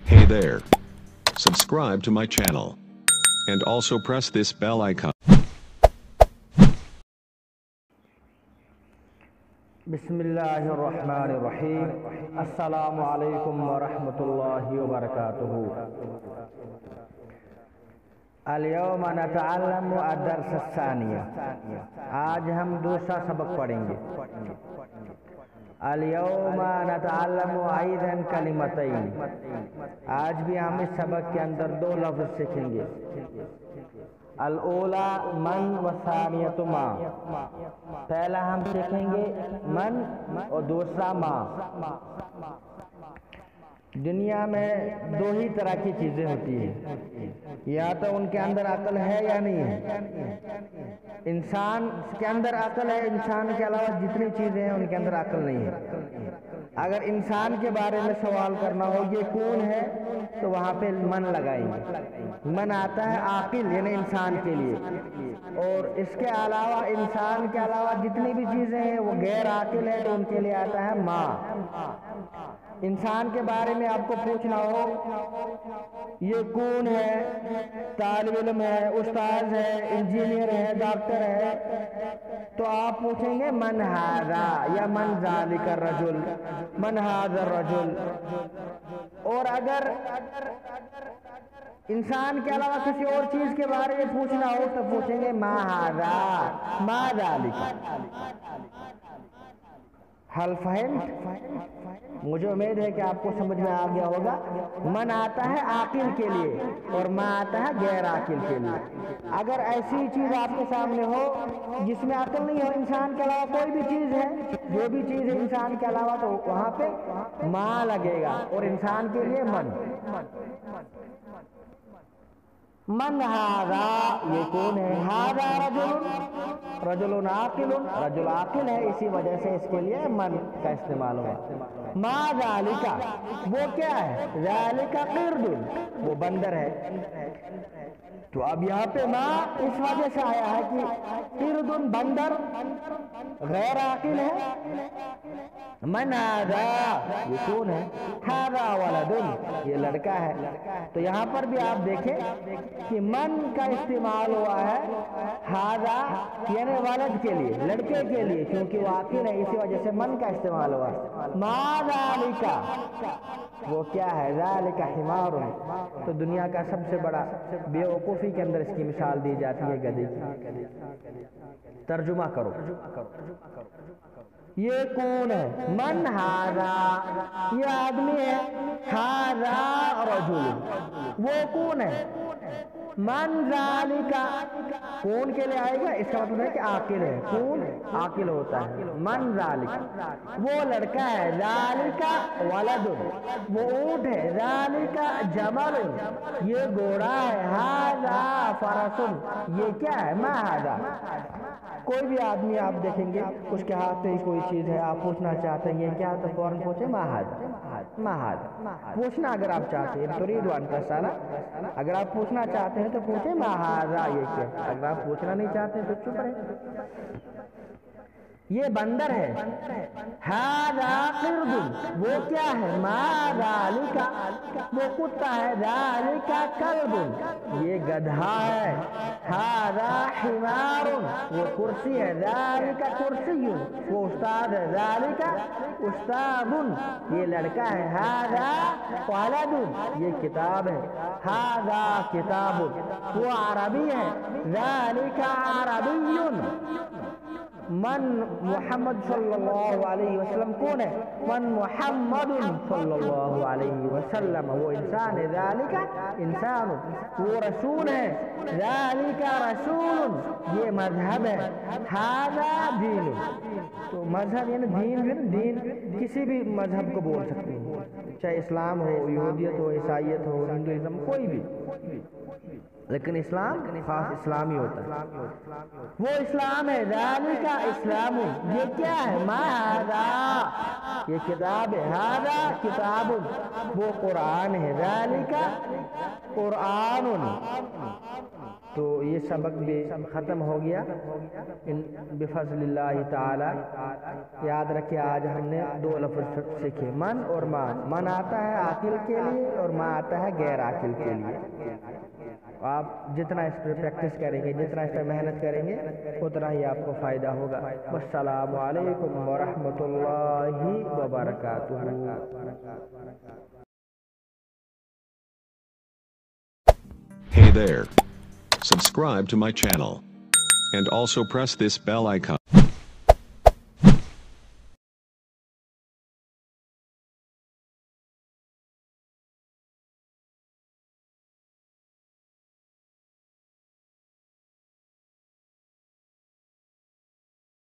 Hey there. Subscribe to my channel. And also press this bell icon. बिस्मिल्लाहिर्रहमानिर्रहीम अस्सलामु अलैकुम वरहमतुल्लाहि वबरकातुहू। अल-यौम नतअल्लमु अद-दर्स अस्सानिया। आज हम दूसरा सबक पढ़ेंगे। अल-यौम नतअल्लमु अयदन कलिमतैन। आज भी हम इस सबक के अंदर दो लफ्ज़ सीखेंगे। अल-ऊला मन व सानियतु मा। पहला हम सीखेंगे मन और दूसरा माँ। दुनिया में दो ही तरह की चीज़ें होती हैं, या तो उनके अंदर अक्ल है या नहीं है। इंसान के अंदर अक्ल है, इंसान के अलावा जितनी चीज़ें हैं उनके अंदर अक्ल नहीं है। अगर इंसान के बारे में सवाल करना हो ये कौन है, तो वहाँ पे मन लगाएंगे। मन आता है आकिल यानी इंसान के लिए, और इसके अलावा इंसान के अलावा जितनी भी चीज़ें हैं वो गैर आकिल है, तो उनके लिए आता है माँ। इंसान के बारे में आपको पूछना हो ये कौन है, तालिब इल्म है, उस्ताद है, इंजीनियर है, डॉक्टर है, तो आप पूछेंगे मन हाजा या मन ज़ालिका रजुल, मन हाजा रजुल। और अगर इंसान के अलावा किसी और चीज के बारे में पूछना हो तो पूछेंगे मा हाजा मा ज़ालिका। हल फहम? मुझे उम्मीद है कि आपको समझ में आ गया होगा। मन आता है आकिल के लिए और माँ आता है गैर आकिल के लिए। अगर ऐसी चीज आपके सामने हो जिसमें अक्ल नहीं हो, इंसान के अलावा कोई भी चीज है, जो भी चीज है इंसान के अलावा, तो वहां पे माँ लगेगा और इंसान के लिए मन। मन हाजा, ये कौन है? हाजा रजुल, रजुल आकिल, रजुल आकिल है, इसी वजह से इसके लिए मन का इस्तेमाल हुआ। मा ज़ालिका, वो क्या है? ज़ालिका क़िर्दुन, वो बंदर है। तो अब यहाँ पे माँ इस वजह से आया है कि क़िर्दुन बंदर गैर आकिल है। मन हाजा, ये कौन है? हाजा वलदुन, ये लड़का है। तो यहाँ पर भी आप देखें कि मन का इस्तेमाल हुआ है हाजा यानी वलद के लिए, लड़के के लिए, क्योंकि वो आकिल है, इसी वजह से मन का इस्तेमाल हुआ। मा ज़ालिका, वो क्या है? ज़ालिका हिमारुन, तो दुनिया का सबसे बड़ा बेवकूफ़ी के अंदर इसकी मिसाल दी जाती है गधे की। तर्जुमा करो, ये कौन है? मन हाजा, ये आदमी है। हाजा रजुल, वो कौन है? मन ज़ालिका, कौन के लिए आएगा? इसका मतलब है कि आकिल है। कौन आकिल होता है? मन ज़ालिका, वो लड़का है। ज़ालिका वलदुन, वो ऊँट है। ज़ालिका जमलुन, ये घोड़ा है। हाजा फरसुन, ये क्या है? मा हाजा। कोई भी आदमी आप देखेंगे उसके हाथ पे कोई चीज है, आप पूछना चाहते हैं ये क्या, तो फौरन पूछे मा हाजा, मा हाजा। पूछना अगर आप चाहते हैं तुरीदु अन तसअला, अगर आप पूछना चाहते हैं तो पूछे मा हाजा, ये क्या। अगर आप पूछना नहीं चाहते तो चुप रहे। ये बंदर है। हाजा क़िर्दुन, वो क्या है? मा ज़ालिका, वो कुत्ता है। ज़ालिका कल्बुन, ये गधा है। हाजा हिमारुन, वो कुर्सी है। ज़ालिका कुर्सियुन, वो उस्ताद है। ज़ालिका उस्तादुन, ये लड़का है। हाजा वलदुन, ये किताब है। हाजा किताबुन, वो अरबी है। ज़ालिका अरबियुन। मन मुहम्मद सल्लल्लाहु अलैहि वसल्लम कौन है? मन मुहम्मदुन सल्लल्लाहु अलैहि वसल्लम, वो इंसान है। ज़ालिका इंसान, वो रसूल है। ज़ालिका रसूल, ये मजहब है। हाजा दीन, तो मजहब यानी दीन है। दीन किसी भी मजहब को बोल सकते हैं, चाहे इस्लाम हो, यहूदियत हो, ईसाईयत हो, हिंदुइज्म, कोई भी, लेकिन इस्लाम खास इस्लामी होता है, वो इस्लाम है। ज़ालिका इस्लाम, ये क्या है? मा हाजा, ये किताब है। हाजा किताबुन, वो कुरान है। ज़ालिका कुरानुन, تو یہ سبق بھی ختم ہو گیا بفضل اللہ تعالی. یاد رکھیں آج ہم نے 2 لفظ سیکھے، من اور ما. من آتا ہے عاقل کے لیے اور ما آتا ہے غیر عاقل کے لیے. آپ جتنا اس پہ پریکٹس کریں گے، جتنا اس پہ محنت کریں گے، اتنا ہی آپ کو فائدہ ہوگا. السلام علیکم ورحمۃ اللہ وبرکاتہ. Hey there. Subscribe to my channel. And also press this bell icon.